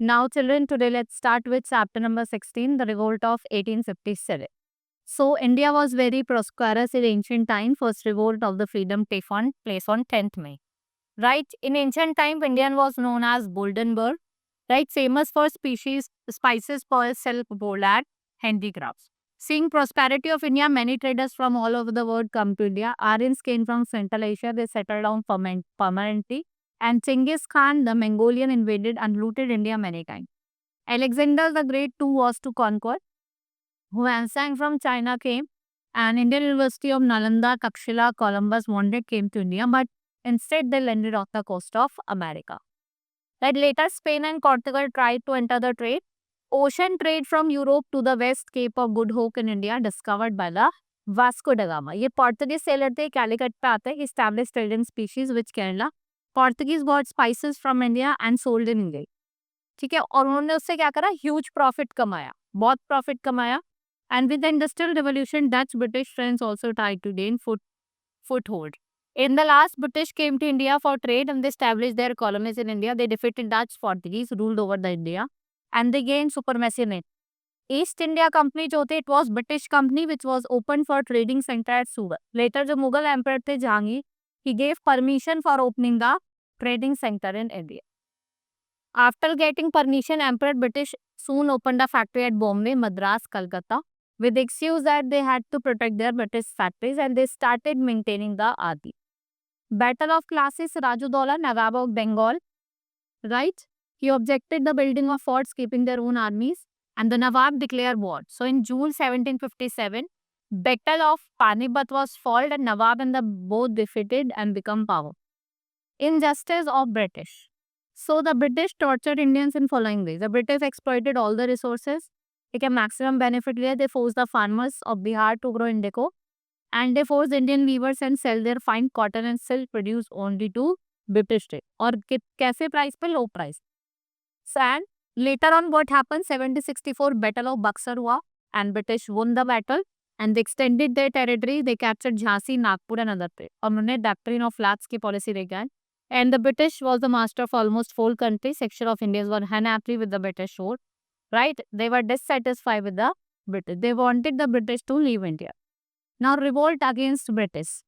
Now children, today let's start with chapter number 16, the revolt of 1857. So India was very prosperous in ancient time. First revolt of the freedom took place on 10th May. Right, in ancient time, Indian was known as Boldenburg, right, famous for spices, pearls, silk, gold and handicrafts. Seeing prosperity of India, many traders from all over the world come to India. Aryans came from Central Asia, they settled down permanently. And Genghis Khan, the Mongolian, invaded and looted India many times. Alexander the Great too was to conquer. Huansang from China came, and Indian University of Nalanda, Takshila, Columbus wanted came to India, but instead they landed off the coast of America. Right, later Spain and Portugal tried to enter the trade. Ocean trade from Europe to the west Cape of Good Hope in India discovered by the Vasco da Gama. ये Portuguese sailor थे, Calicut पे आते हैं, established trading species which Kerala. Portuguese bought spices from India and sold in India. ठीक है, और उन्होंने उससे क्या करा, ह्यूज प्रॉफिट कमाया, बहुत प्रॉफिट कमाया. And with the industrial revolution, Dutch, British, French also tried to gain foothold. In the last, British came to India for trade and they established their colonies in India. They defeated Dutch, Portuguese, ruled over the India, and they gained supremacy in it. East India Company जो थे, it was British company which was opened for trading center at Surat. Later जो Mughal emperor थे Jahangir, he gave permission for opening the trading center in India. After getting permission, Emperor British soon opened a factory at Bombay, Madras, Calcutta, with the excuse that they had to protect their British factories, and they started maintaining the Adi. Battle of Classes, Rajudollah, Nawab of Bengal, right? He objected the building of forts, keeping their own armies, and the Nawab declared war. So in June 1757, Battle of Panipat was fought, and Nawab and the both defeated and become power. Injustice of British. So the British tortured Indians in following ways. The British exploited all the resources. They get maximum benefit there. They forced the farmers of Bihar to grow indigo, and they forced Indian weavers and sell their fine cotton and silk produced only to British trade. और कैसे price पे? Low price. And later on what happened? 1764 Battle of Buxar हुआ, and British won the battle and they extended their territory. They captured Jhansi, Nagpur and other places. और उन्होंने doctrine of flats की policy लेके आए. And the British was the master of almost whole country. Section of Indians were unhappy with the British rule, right? They were dissatisfied with the British. They wanted the British to leave India. Now revolt against British.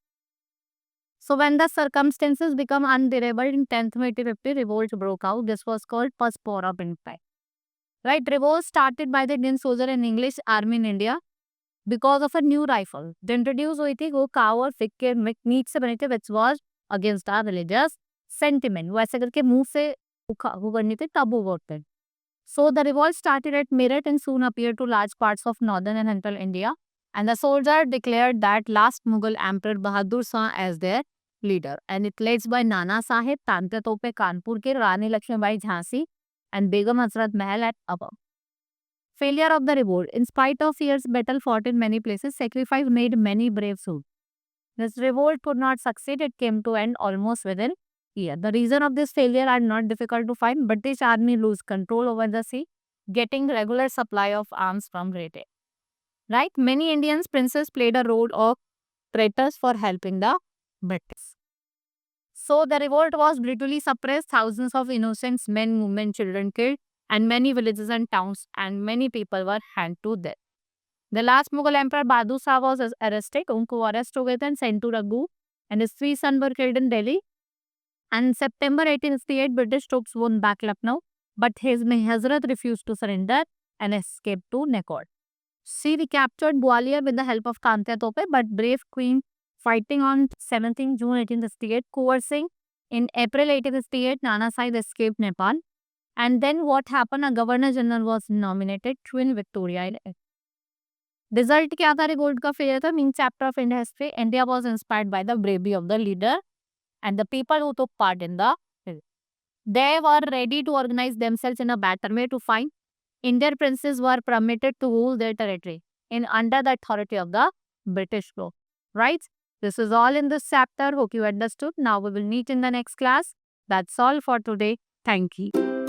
So when the circumstances become unbearable in 10th May 1850, revolt broke out. This was called First War of Empire. Right? Revolt started by the Indian soldier and English army in India because of a new rifle. The introduced हुई थी वो cow और fig के meat से बनी थी, which was against our religious sentiment. वो ऐसे करके मुंह से वो करनी थी, तब वो बोलते हैं. So the revolt started at Meerut and soon appeared to large parts of northern and central India. And the soldier declared that last Mughal Emperor Bahadur Shah as their leader. And it led by Nana Sahib, Tantra Tope Kanpur ke, Rani Lakshmibai Jhansi, and Begum Hazrat Mahal at above. Failure of the revolt. In spite of fierce battle fought in many places, sacrifice made many brave souls. This revolt could not succeed. It came to end almost within a year. The reason of this failure are not difficult to find. British army lose control over the sea, getting regular supply of arms from Britain. Right? Many Indian princes played a role of traitors for helping the British. So the revolt was brutally suppressed. Thousands of innocent men, women, children killed, and many villages and towns and many people were hanged to death. The last Mughal Emperor Bahadur Shah was arrested. उनको arrest हो गए थे and sent to Raghu, and his 3 sons were killed in Delhi. And in September 1868, British troops won back Lucknow, but his Hazrat refused to surrender and escaped to Nekot. She recaptured Gwalior with the help of Tantia Tope, but brave queen fighting on 17 June 1868, coercing. In April 1868, Nana Sahib escaped Nepal. And then what happened? A governor general was nominated, Queen Victoria. Result क्या था revolt का failure था? Mean chapter of Indian history. India was inspired by the bravery of the leader and the people who took part in the revolt. They were ready to organize themselves in a better way to find. Indian princes were permitted to rule their territory in under the authority of the British rule. Right? This is all in this chapter. Hope you understood. Now we will meet in the next class. That's all for today. Thank you.